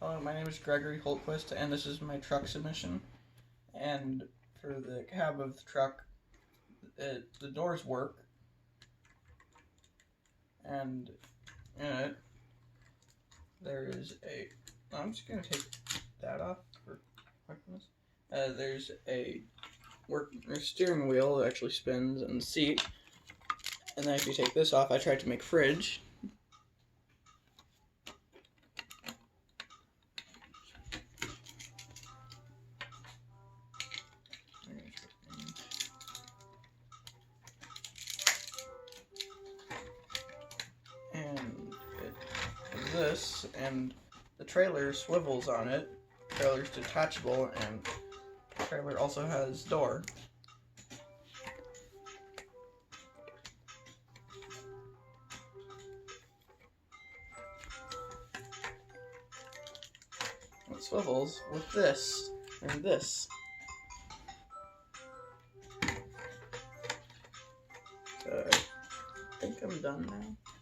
Hello, my name is Gregory Holtquist, and this is my truck submission. And for the cab of the truck, the doors work, and in it, there is a. I'm just gonna take that off for quickness. There's a steering wheel that actually spins, and the seat. And then if you take this off, I tried to make fridge. And this, and the trailer swivels on it. The trailer's detachable, and the trailer also has door. It swivels with this and this. I think I'm done now.